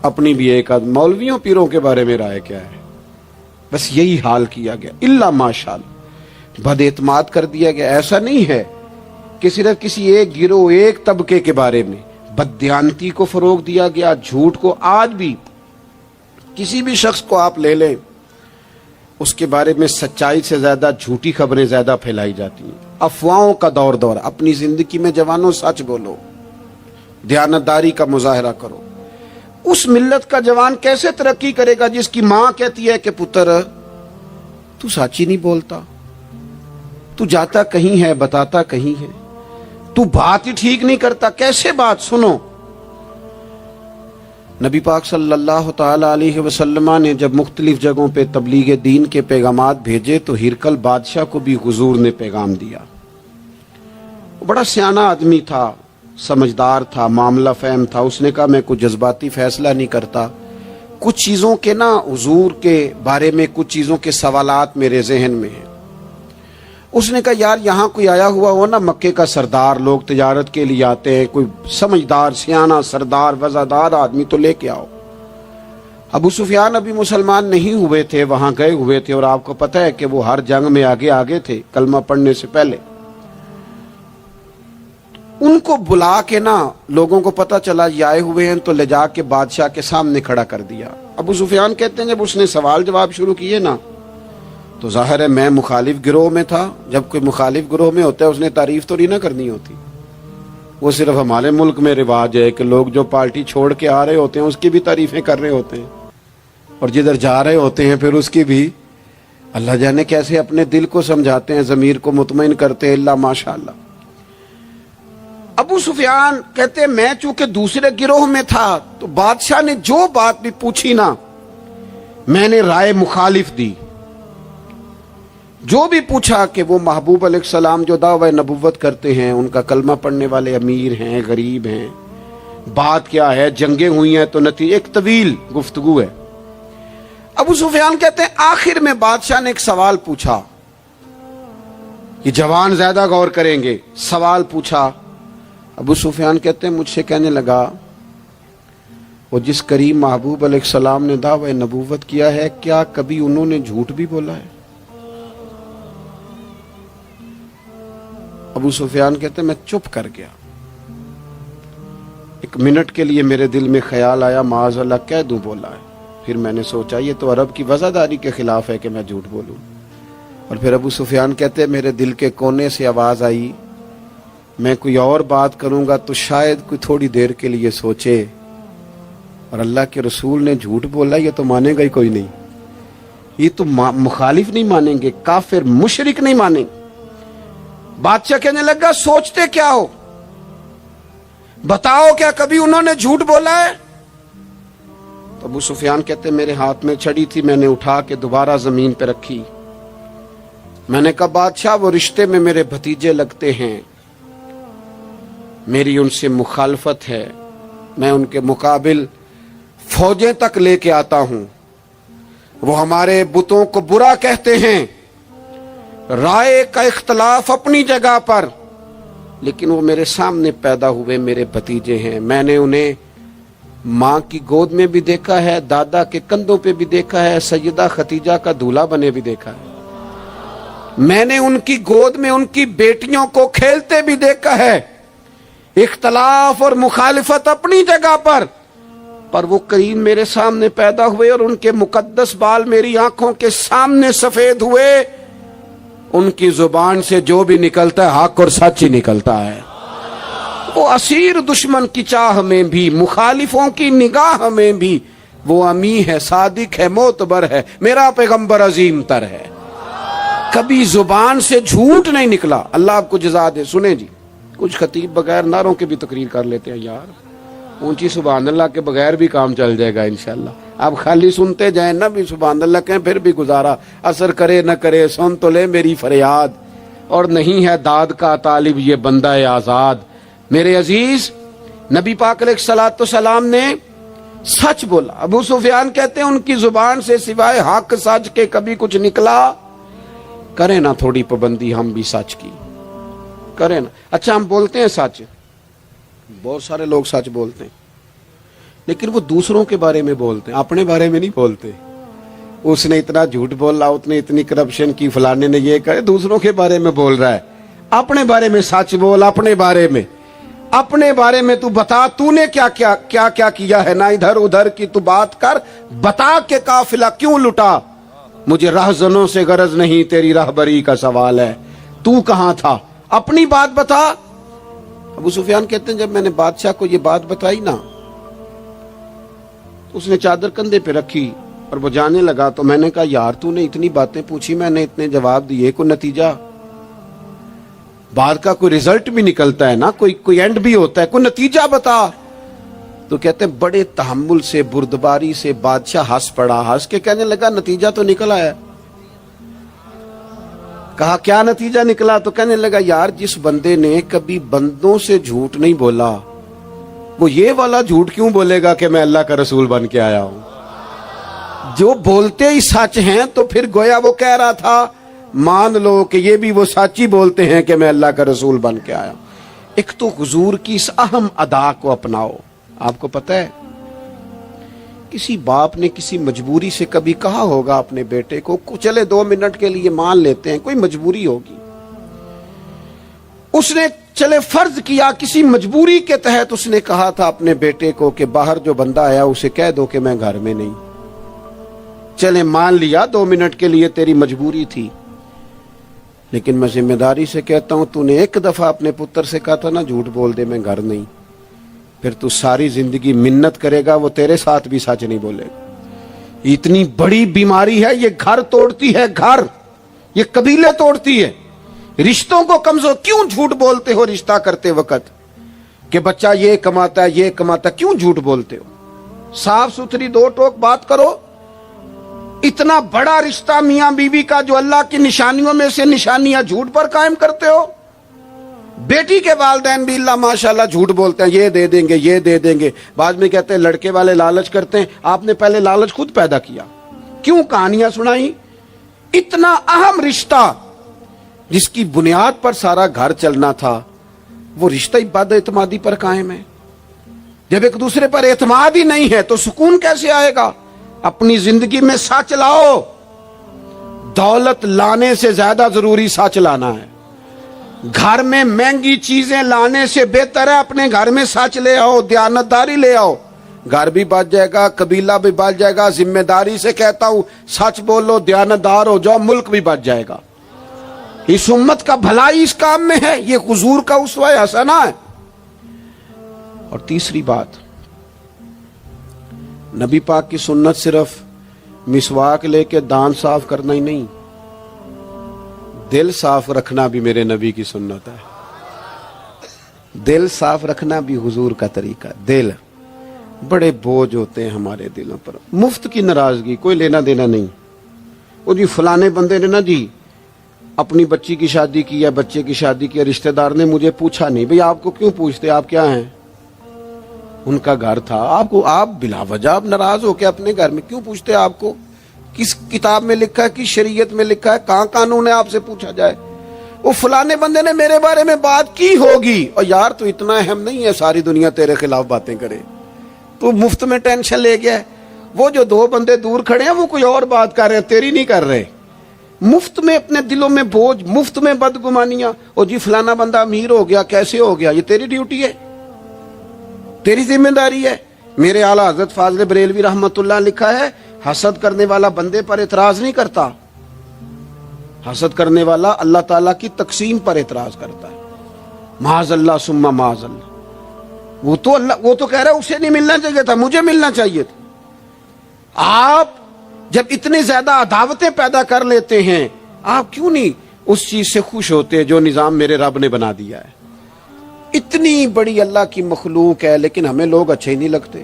اپنی بھی ایک آدھ مولویوں پیروں کے بارے میں رائے کیا ہے؟ بس یہی حال کیا گیا، الا ماشاءاللہ بد اعتماد کر دیا گیا۔ ایسا نہیں ہے کہ صرف کسی ایک گروہ ایک طبقے کے بارے میں بددیانتی کو فروغ دیا گیا، جھوٹ کو۔ آج بھی کسی بھی شخص کو آپ لے لیں، اس کے بارے میں سچائی سے زیادہ جھوٹی خبریں زیادہ پھیلائی جاتی ہیں۔ افواہوں کا دور اپنی زندگی میں جوانوں سچ بولو، دیانتداری کا مظاہرہ کرو۔ اس ملت کا جوان کیسے ترقی کرے گا جس کی ماں کہتی ہے کہ پتر تو سچ ہی نہیں بولتا، تو جاتا کہیں ہے بتاتا کہیں ہے، تو بات ہی ٹھیک نہیں کرتا، کیسے بات سنو۔ نبی پاک صلی اللہ تعالی علیہ وسلم نے جب مختلف جگہوں پہ تبلیغ دین کے پیغامات بھیجے تو ہرقل بادشاہ کو بھی حضور نے پیغام دیا۔ وہ بڑا سیانہ آدمی تھا، سمجھدار تھا، معاملہ فہم تھا۔ اس نے کہا میں کوئی جذباتی فیصلہ نہیں کرتا، کچھ چیزوں کے حضور کے بارے میں کچھ چیزوں کے سوالات میرے ذہن میں ہیں۔ اس نے کہا یار یہاں کوئی آیا ہوا ہو نا، مکے کا سردار، لوگ تجارت کے لیے آتے ہیں، کوئی سمجھدار سیانہ سردار وزادار آدمی تو لے کے آؤ۔ ابو سفیان ابھی مسلمان نہیں ہوئے تھے، وہاں گئے ہوئے تھے، اور آپ کو پتہ ہے کہ وہ ہر جنگ میں آگے تھے کلمہ پڑھنے سے پہلے۔ ان کو بلا کے لوگوں کو پتہ چلا یہ آئے ہوئے ہیں، تو لے جا کے بادشاہ کے سامنے کھڑا کر دیا۔ ابو سفیان کہتے ہیں جب اس نے سوال جواب شروع کیے تو ظاہر ہے میں مخالف گروہ میں تھا۔ جب کوئی مخالف گروہ میں ہوتا ہے اس نے تعریف تو نہیں نہ کرنی ہوتی۔ وہ صرف ہمارے ملک میں رواج ہے کہ لوگ جو پارٹی چھوڑ کے آ رہے ہوتے ہیں اس کی بھی تعریفیں کر رہے ہوتے ہیں، اور جدھر جا رہے ہوتے ہیں پھر اس کی بھی۔ اللہ جانے کیسے اپنے دل کو سمجھاتے ہیں، ضمیر کو مطمئن کرتے ہیں، اللہ ماشاءاللہ۔ ابو سفیان کہتے ہیں میں چونکہ دوسرے گروہ میں تھا تو بادشاہ نے جو بات بھی پوچھی میں نے رائے مخالف دی۔ جو بھی پوچھا کہ وہ محبوب علیہ السلام جو دعوی نبوت کرتے ہیں، ان کا کلمہ پڑھنے والے امیر ہیں، غریب ہیں، بات کیا ہے، جنگیں ہوئی ہیں، تو نتیجہ ایک طویل گفتگو ہے۔ ابو سفیان کہتے ہیں آخر میں بادشاہ نے ایک سوال پوچھا، یہ جوان زیادہ غور کریں گے، سوال پوچھا۔ ابو سفیان کہتے ہیں مجھ سے کہنے لگا وہ جس کریم محبوب علیہ السلام نے دعوی نبوت کیا ہے، کیا کبھی انہوں نے جھوٹ بھی بولا ہے؟ ابو سفیان کہتے ہیں میں چپ کر گیا۔ ایک منٹ کے لیے میرے دل میں خیال آیا معاذ اللہ کہہ دوں بولا ہے، پھر میں نے سوچا یہ تو عرب کی وزاداری کے خلاف ہے کہ میں جھوٹ بولوں۔ اور پھر ابو سفیان کہتے ہیں میرے دل کے کونے سے آواز آئی میں کوئی اور بات کروں گا تو شاید کوئی تھوڑی دیر کے لیے سوچے، اور اللہ کے رسول نے جھوٹ بولا یہ تو مانے گا ہی کوئی نہیں، یہ تو مخالف نہیں مانیں گے، کافر مشرک نہیں مانیں گے۔ بادشاہ کہنے لگا سوچتے کیا ہو، بتاؤ کیا کبھی انہوں نے جھوٹ بولا ہے؟ تو ابو سفیان کہتے میرے ہاتھ میں چھڑی تھی، میں نے اٹھا کے دوبارہ زمین پہ رکھی۔ میں نے کہا بادشاہ وہ رشتے میں میرے بھتیجے لگتے ہیں، میری ان سے مخالفت ہے، میں ان کے مقابل فوجیں تک لے کے آتا ہوں، وہ ہمارے بتوں کو برا کہتے ہیں، رائے کا اختلاف اپنی جگہ پر، لیکن وہ میرے سامنے پیدا ہوئے میرے بھتیجے ہیں، میں نے انہیں ماں کی گود میں بھی دیکھا ہے، دادا کے کندھوں پہ بھی دیکھا ہے، سیدہ خدیجہ کا دولہا بنے بھی دیکھا ہے، میں نے ان کی گود میں ان کی بیٹیوں کو کھیلتے بھی دیکھا ہے۔ اختلاف اور مخالفت اپنی جگہ پر وہ کریم میرے سامنے پیدا ہوئے اور ان کے مقدس بال میری آنکھوں کے سامنے سفید ہوئے، ان کی زبان سے جو بھی نکلتا ہے حق اور سچ ہی نکلتا ہے۔ وہ اسیر دشمن کی چاہ میں بھی، مخالفوں کی نگاہ میں بھی وہ امی ہے، صادق ہے، معتبر ہے، میرا پیغمبر عظیم تر ہے، کبھی زبان سے جھوٹ نہیں نکلا۔ اللہ آپ کو جزا دے۔ سنیں جی، کچھ خطیب بغیر نعروں کے بھی تقریر کر لیتے ہیں یار، اونچی سبحان اللہ کے بغیر بھی کام چل جائے گا انشاءاللہ۔ آپ خالی سنتے جائیں نہ بھی سبحان اللہ کہیں، پھر بھی گزارا، اثر کرے نہ کرے سن تو لے میری فریاد، اور نہیں ہے داد کا طالب یہ بندہ آزاد۔ میرے عزیز، نبی پاک علیہ الصلوۃ والسلام نے سچ بولا۔ ابو سفیان کہتے ہیں ان کی زبان سے سوائے حق سچ کے کبھی کچھ نکلا کریں نا تھوڑی پابندی ہم بھی سچ کی کریں نا. اچھا ہم بولتے ہیں سچ, بہت سارے لوگ سچ بولتے ہیں, لیکن وہ دوسروں کے بارے میں بولتے ہیں, اپنے بارے میں نہیں بولتے. اس نے اتنا جھوٹ بولا, اس نے اتنی کرپشن کی, فلانے نے یہ کرے, دوسروں کے بارے میں بول رہا ہے. اپنے بارے میں سچ بول, اپنے بارے میں تو بتا تو نے کیا کیا ہے. نہ ادھر ادھر کی تو بات کر, بتا کہ قافلہ کیوں لٹا. مجھے راہزنوں سے غرض نہیں, تیری راہبری کا سوال ہے. تو کہاں تھا, اپنی بات بتا. ابو سفیان کہتے ہیں جب میں نے بادشاہ کو یہ بات بتائی نا, اس نے چادر کندھے پہ رکھی اور وہ جانے لگا, تو میں نے کہا یار تو نے اتنی باتیں پوچھی, میں نے اتنے جواب دیے, کوئی نتیجہ بات کا کوئی ریزلٹ بھی نکلتا ہے نا, کوئی اینڈ بھی ہوتا ہے, کوئی نتیجہ بتا. تو کہتے ہیں بڑے تحمل سے بردباری سے بادشاہ ہنس پڑا, ہنس کے کہنے لگا نتیجہ تو نکلا ہے. کہا کیا نتیجہ نکلا؟ تو کہنے لگا یار جس بندے نے کبھی بندوں سے جھوٹ نہیں بولا, وہ یہ والا جھوٹ کیوں بولے گا کہ میں اللہ کا رسول بن کے آیا ہوں. جو بولتے ہی سچ ہیں تو پھر گویا وہ کہہ رہا تھا مان لو کہ یہ بھی وہ سچ ہی بولتے ہیں کہ میں اللہ کا رسول بن کے آیا ہوں. ایک تو حضور کی اس اہم ادا کو اپناؤ. آپ کو پتہ ہے کسی باپ نے کسی مجبوری سے کبھی کہا ہوگا اپنے بیٹے کو چلے 2 منٹ کے لیے مان لیتے ہیں, کوئی مجبوری ہوگی, اس نے چلے فرض کیا کسی مجبوری کے تحت اس نے کہا تھا اپنے بیٹے کو کہ باہر جو بندہ آیا اسے کہہ دو کہ میں گھر میں نہیں. چلے مان لیا 2 منٹ کے لیے تیری مجبوری تھی, لیکن میں ذمہ داری سے کہتا ہوں تو نے ایک دفعہ اپنے پتر سے کہا تھا نا جھوٹ بول دے میں گھر نہیں, پھر تو ساری زندگی منت کرے گا وہ تیرے ساتھ بھی سچ نہیں بولے گا. اتنی بڑی بیماری ہے یہ, گھر توڑتی ہے, گھر یہ قبیلے توڑتی ہے, رشتوں کو کمزور. کیوں جھوٹ بولتے ہو رشتہ کرتے وقت کہ بچہ یہ کماتا ہے یہ کماتا ہے, کیوں جھوٹ بولتے ہو؟ صاف ستھری 2 ٹوک بات کرو. اتنا بڑا رشتہ میاں بیوی کا جو اللہ کی نشانیوں میں سے نشانیاں جھوٹ پر قائم کرتے ہو. بیٹی کے والدین بھی اللہ ماشاءاللہ جھوٹ بولتے ہیں, یہ دے دیں گے یہ دے دیں گے. بعد میں کہتے ہیں لڑکے والے لالچ کرتے ہیں, آپ نے پہلے لالچ خود پیدا کیا, کیوں کہانیاں سنائی. اتنا اہم رشتہ جس کی بنیاد پر سارا گھر چلنا تھا, وہ رشتہ ہی بد اعتمادی پر قائم ہے. جب ایک دوسرے پر اعتماد ہی نہیں ہے تو سکون کیسے آئے گا؟ اپنی زندگی میں سچ لاؤ. دولت لانے سے زیادہ ضروری سچ لانا ہے. گھر میں مہنگی چیزیں لانے سے بہتر ہے اپنے گھر میں سچ لے آؤ, دیانتداری لے آؤ. گھر بھی بچ جائے گا, قبیلہ بھی بچ جائے گا. ذمہ داری سے کہتا ہوں سچ بولو, دیانتدار ہو جاؤ, ملک بھی بچ جائے گا. اس امت کا بھلائی اس کام میں ہے, یہ حضور کا اسوہ حسنہ ہے. اور تیسری بات, نبی پاک کی سنت صرف مسواک لے کے دان صاف کرنا ہی نہیں, دل صاف رکھنا بھی میرے نبی کی سنت ہے. دل صاف رکھنا بھی حضور کا طریقہ. دل بڑے بوجھ ہوتے ہیں ہمارے دلوں پر, مفت کی ناراضگی, کوئی لینا دینا نہیں. وہ جی فلانے بندے نے نا جی اپنی بچی کی شادی کی ہے, بچے کی شادی کی ہے, رشتہ دار نے مجھے پوچھا نہیں. بھئی آپ کو کیوں پوچھتے, آپ کیا ہیں؟ ان کا گھر تھا. آپ بلا وجہ ناراض ہو کے اپنے گھر میں کیوں پوچھتے؟ آپ کو کس کتاب میں لکھا ہے, کس شریعت میں لکھا ہے, کہاں قانون ہے آپ سے پوچھا جائے؟ وہ فلانے بندے نے میرے بارے میں بات کی ہوگی, اور یار تو اتنا اہم نہیں ہے ساری دنیا تیرے خلاف باتیں کرے, تو مفت میں ٹینشن لے گیا ہے. وہ جو 2 بندے دور کھڑے ہیں وہ کوئی اور بات کر رہے ہیں, تیری نہیں کر رہے. مفت میں اپنے دلوں میں بوجھ, مفت میں بدگمانیاں. اور جی فلانا بندہ امیر ہو گیا, کیسے ہو گیا؟ یہ تیری ڈیوٹی ہے, تیری ذمہ داری ہے. میرے اعلیٰ حضرت فاضل بریلوی رحمت اللہ لکھا ہے, حسد کرنے والا بندے پر اعتراض نہیں کرتا, حسد کرنے والا اللہ تعالیٰ کی تقسیم پر اعتراض کرتا ہے. معاذ اللہ ثم معاذ اللہ. وہ تو کہہ رہا ہے اسے نہیں ملنا چاہیے تھا, مجھے ملنا چاہیے تھا. آپ جب اتنے زیادہ عداوتیں پیدا کر لیتے ہیں, آپ کیوں نہیں اس چیز سے خوش ہوتے جو نظام میرے رب نے بنا دیا ہے؟ اتنی بڑی اللہ کی مخلوق ہے, لیکن ہمیں لوگ اچھے ہی نہیں لگتے.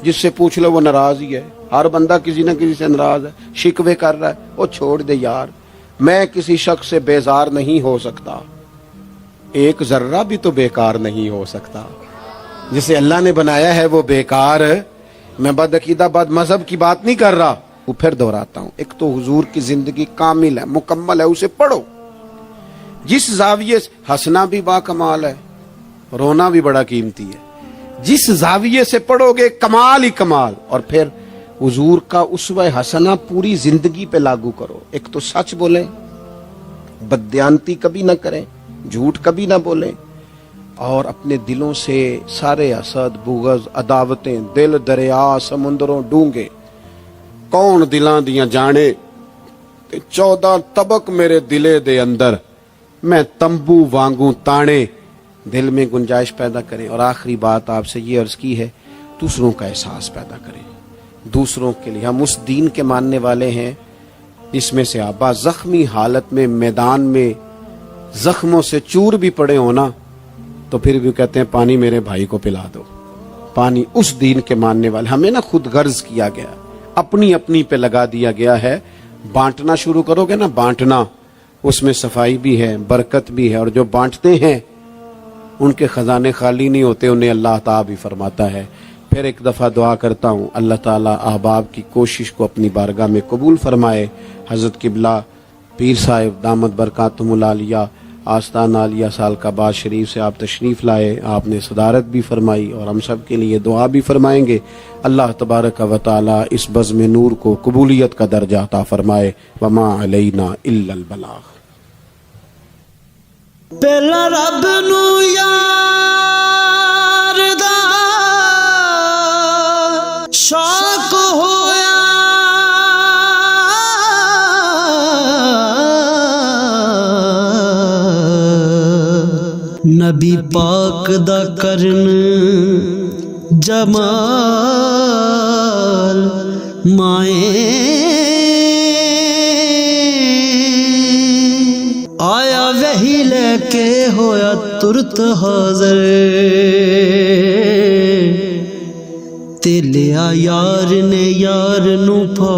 جس سے پوچھ لو وہ ناراض ہی ہے, ہر بندہ کسی نہ کسی سے ناراض ہے, شکوے کر رہا ہے. وہ چھوڑ دے یار, میں کسی شخص سے بیزار نہیں ہو سکتا, ایک ذرہ بھی تو بیکار نہیں ہو سکتا. جسے اللہ نے بنایا ہے وہ بیکار. میں بد عقیدہ بد مذہب کی بات نہیں کر رہا, کو پھر دہراتا ہوں، ایک تو حضور کی زندگی کامل ہے، مکمل ہے، اسے پڑھو. جس زاویے سے ہنسنا بھی با کمال ہے، رونا بھی بڑا قیمتی ہے. جس زاویے سے پڑھو گے کمال ہی کمال. اور پھر حضور کا اسوہ حسنہ پوری زندگی پہ لاگو کرو. ایک تو سچ بولیں، بددیانتی کبھی نہ کریں، جھوٹ کبھی نہ بولیں، اور اپنے دلوں سے سارے حسد، بغض، عداوتیں، دل دریا سمندروں ڈونگے، کون دلاں دیاں جانے، 14 طبق میرے دلے دے اندر، میں تمبو وانگوں تانے، دل میں گنجائش پیدا کریں. اور آخری بات آپ سے یہ عرض کی ہے، دوسروں کا احساس پیدا کریں. دوسروں کے لیے ہم اس دین کے ماننے والے ہیں جس میں سے آبا زخمی حالت میں میدان میں زخموں سے چور بھی پڑے ہونا تو پھر بھی کہتے ہیں پانی میرے بھائی کو پلا دو. پانی اس دین کے ماننے والے. ہمیں نا خود غرض کیا گیا، اپنی اپنی پہ لگا دیا گیا ہے. بانٹنا شروع کرو گے نا، بانٹنا، اس میں صفائی بھی ہے، برکت بھی ہے. اور جو بانٹتے ہیں ان کے خزانے خالی نہیں ہوتے، انہیں اللہ تعالیٰ بھی فرماتا ہے. پھر ایک دفعہ دعا کرتا ہوں، اللہ تعالیٰ احباب کی کوشش کو اپنی بارگاہ میں قبول فرمائے. حضرت قبلہ پیر صاحب دامت برکاتہم العالیہ آستان عالیہ سالکاباد شریف سے آپ تشریف لائے، آپ نے صدارت بھی فرمائی اور ہم سب کے لیے دعا بھی فرمائیں گے. اللہ تبارک و تعالی اس بزم نور کو قبولیت کا درجہ عطا فرمائے. وما علینا الا البلاغ. پہلا رب نو یار دا شوق ہویا، نبی پاک دا کرن جمال مائیں آیا وہی لے کے ہویا ترت حاضر، تے لیا یار نے یار نو پا